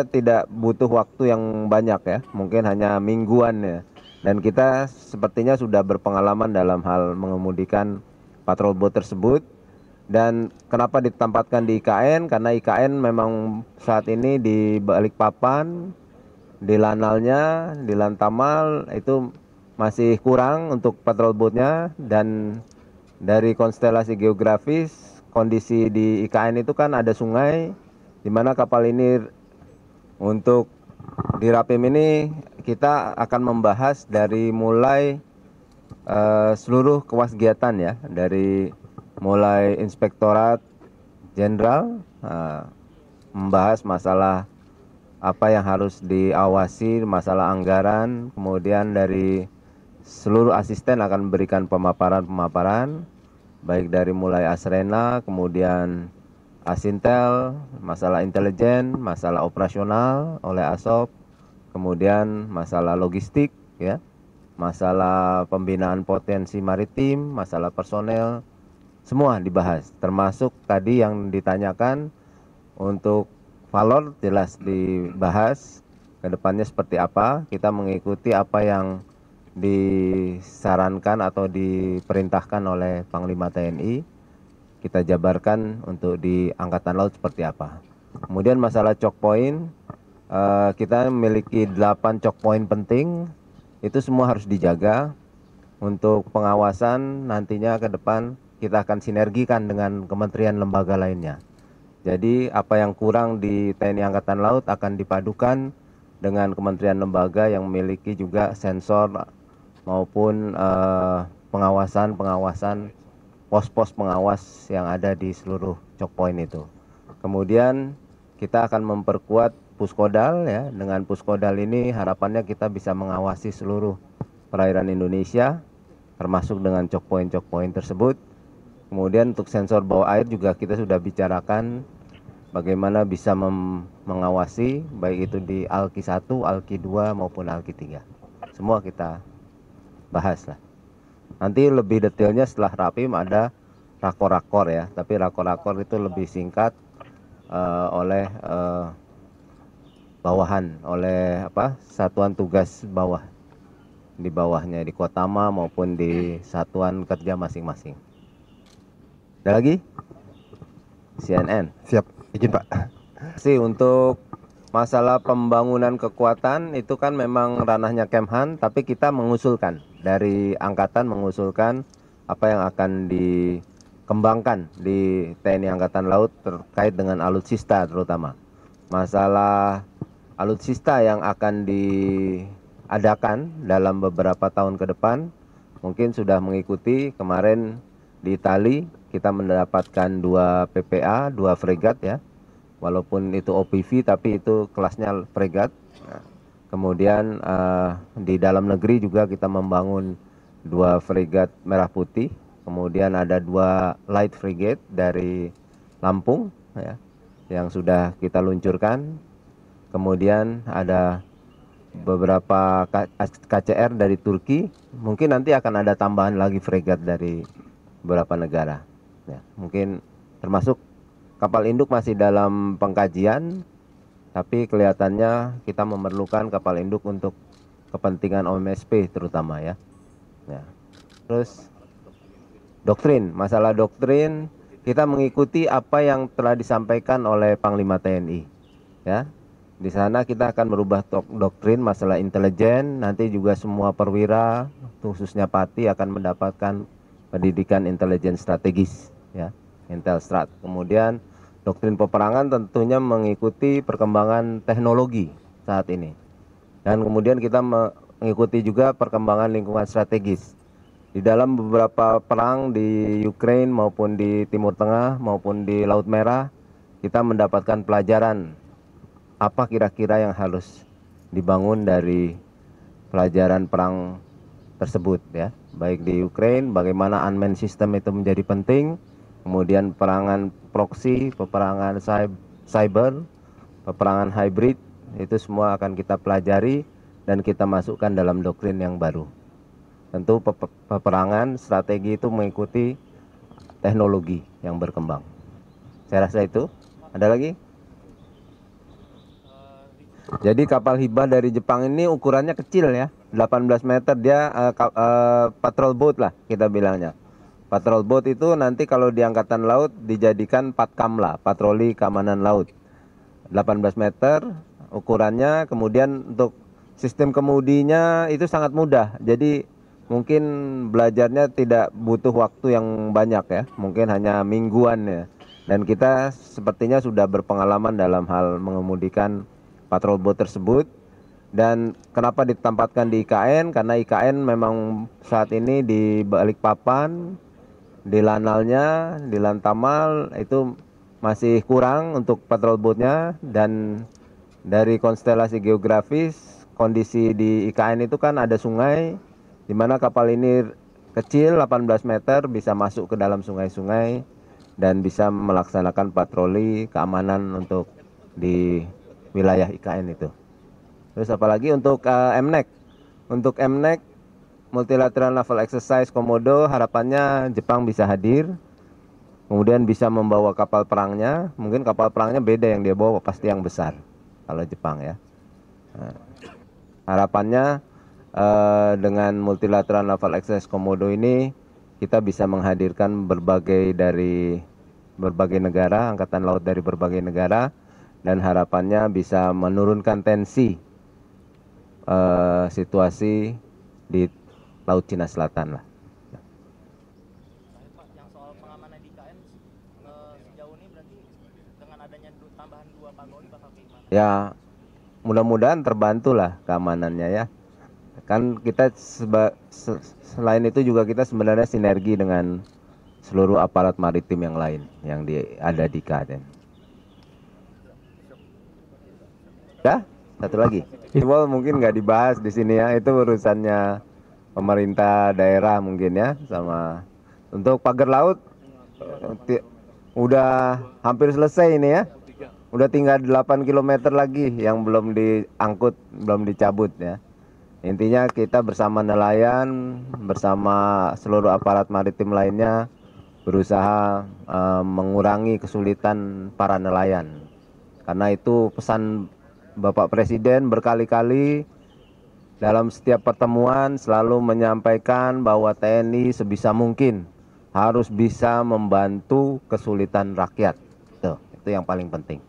tidak butuh waktu yang banyak ya, mungkin hanya mingguan ya. Dan kita sepertinya sudah berpengalaman dalam hal mengemudikan patrol boat tersebut. Dan kenapa ditempatkan di IKN? Karena IKN memang saat ini di Balikpapan, di Lanalnya, di Lantamal itu masih kurang untuk patrol boatnya. Dan dari konstelasi geografis, kondisi di IKN itu kan ada sungai, di mana kapal ini untuk di Rapim ini kita akan membahas dari mulai seluruh kegiatan ya, dari mulai Inspektorat Jenderal membahas masalah apa yang harus diawasi, masalah anggaran, kemudian dari seluruh asisten akan memberikan pemaparan-pemaparan, baik dari mulai Asrena, kemudian Asintel, masalah intelijen, masalah operasional oleh ASOP, kemudian masalah logistik, ya, masalah pembinaan potensi maritim, masalah personel, semua dibahas. Termasuk tadi yang ditanyakan untuk valor jelas dibahas, kedepannya seperti apa, kita mengikuti apa yang disarankan atau diperintahkan oleh Panglima TNI. Kita jabarkan untuk di Angkatan Laut seperti apa. Kemudian masalah choke point, kita memiliki 8 choke point penting, itu semua harus dijaga. Untuk pengawasan nantinya ke depan kita akan sinergikan dengan kementerian lembaga lainnya. Jadi apa yang kurang di TNI Angkatan Laut akan dipadukan dengan kementerian lembaga yang memiliki juga sensor maupun pengawasan pos-pos pengawas yang ada di seluruh choke point itu. Kemudian kita akan memperkuat Puskodal ya. Dengan Puskodal ini harapannya kita bisa mengawasi seluruh perairan Indonesia termasuk dengan choke point tersebut. Kemudian untuk sensor bawah air juga kita sudah bicarakan bagaimana bisa mengawasi baik itu di Alki 1, Alki 2 maupun Alki 3. Semua kita bahas lah. Nanti lebih detailnya setelah Rapim ada rakor-rakor ya, tapi rakor-rakor itu lebih singkat oleh bawahan, oleh satuan tugas bawah, di bawahnya di Kotama maupun di satuan kerja masing-masing. Ada lagi? CNN. Siap, izin Pak. Untuk masalah pembangunan kekuatan itu kan memang ranahnya Kemhan, tapi kita mengusulkan dari angkatan mengusulkan apa yang akan dikembangkan di TNI Angkatan Laut terkait dengan alutsista terutama. Masalah alutsista yang akan diadakan dalam beberapa tahun ke depan mungkin sudah mengikuti kemarin di Itali kita mendapatkan 2 PPA, 2 fregat ya. Walaupun itu OPV tapi itu kelasnya fregat. Nah, kemudian di dalam negeri juga kita membangun 2 fregat merah putih. Kemudian ada 2 light frigate dari Lampung ya, yang sudah kita luncurkan. Kemudian ada beberapa KCR dari Turki. Mungkin nanti akan ada tambahan lagi fregat dari beberapa negara. Ya, mungkin termasuk kapal induk masih dalam pengkajian, tapi kelihatannya kita memerlukan kapal induk untuk kepentingan OMSP terutama ya. Terus doktrin, masalah doktrin kita mengikuti apa yang telah disampaikan oleh Panglima TNI. Ya, di sana kita akan merubah doktrin masalah intelijen. Nanti juga semua perwira, khususnya Pati akan mendapatkan pendidikan intelijen strategis, ya, Intelstrat. Kemudian doktrin peperangan tentunya mengikuti perkembangan teknologi saat ini. Dan kemudian kita mengikuti juga perkembangan lingkungan strategis. Di dalam beberapa perang di Ukraina maupun di Timur Tengah maupun di Laut Merah, kita mendapatkan pelajaran apa kira-kira yang harus dibangun dari pelajaran perang tersebut ya. Baik di Ukraina, bagaimana unmanned system itu menjadi penting. Kemudian peperangan proxy, peperangan cyber, peperangan hybrid, itu semua akan kita pelajari dan kita masukkan dalam doktrin yang baru. Tentu peperangan strategi itu mengikuti teknologi yang berkembang. Saya rasa itu. Ada lagi? Jadi kapal hibah dari Jepang ini ukurannya kecil ya, 18 meter dia patrol boat lah kita bilangnya. Patrol boat itu nanti kalau di Angkatan Laut dijadikan Patkamla, patroli keamanan laut. 18 meter ukurannya, kemudian untuk sistem kemudinya itu sangat mudah. Jadi mungkin belajarnya tidak butuh waktu yang banyak ya, mungkin hanya mingguan ya. Dan kita sepertinya sudah berpengalaman dalam hal mengemudikan patrol boat tersebut. Dan kenapa ditempatkan di IKN? Karena IKN memang saat ini di Balikpapan, di Lanalnya, di Lantamal itu masih kurang untuk patrol boatnya. Dan dari konstelasi geografis, kondisi di IKN itu kan ada sungai, di mana kapal ini kecil 18 meter bisa masuk ke dalam sungai-sungai dan bisa melaksanakan patroli keamanan untuk di wilayah IKN itu. Terus apalagi untuk MNEC. Untuk MNEC, Multilateral Naval Exercise Komodo, harapannya Jepang bisa hadir. Kemudian bisa membawa kapal perangnya. Mungkin kapal perangnya beda yang dia bawa, pasti yang besar. Kalau Jepang ya. Nah, harapannya dengan Multilateral Naval Exercise Komodo ini kita bisa menghadirkan berbagai negara, angkatan laut dari berbagai negara, dan harapannya bisa menurunkan tensi situasi di Laut Cina Selatan lah. Pak, yang soal pengamanan di KN sejauh ini berarti dengan adanya tambahan 2 patroli bakal gimana? Ya, mudah-mudahan terbantu lah keamanannya ya. Kan kita selain itu juga kita sebenarnya sinergi dengan seluruh aparat maritim yang lain yang ada di KN. Ya, satu lagi. Simbol mungkin nggak dibahas di sini ya, itu urusannya pemerintah daerah mungkin ya, sama untuk pagar laut udah hampir selesai ini ya. Udah tinggal 8 km lagi yang belum diangkut, belum dicabut ya. Intinya kita bersama nelayan, bersama seluruh aparat maritim lainnya berusaha mengurangi kesulitan para nelayan. Karena itu pesan Bapak Presiden berkali-kali dalam setiap pertemuan selalu menyampaikan bahwa TNI sebisa mungkin harus bisa membantu kesulitan rakyat. Itu yang paling penting.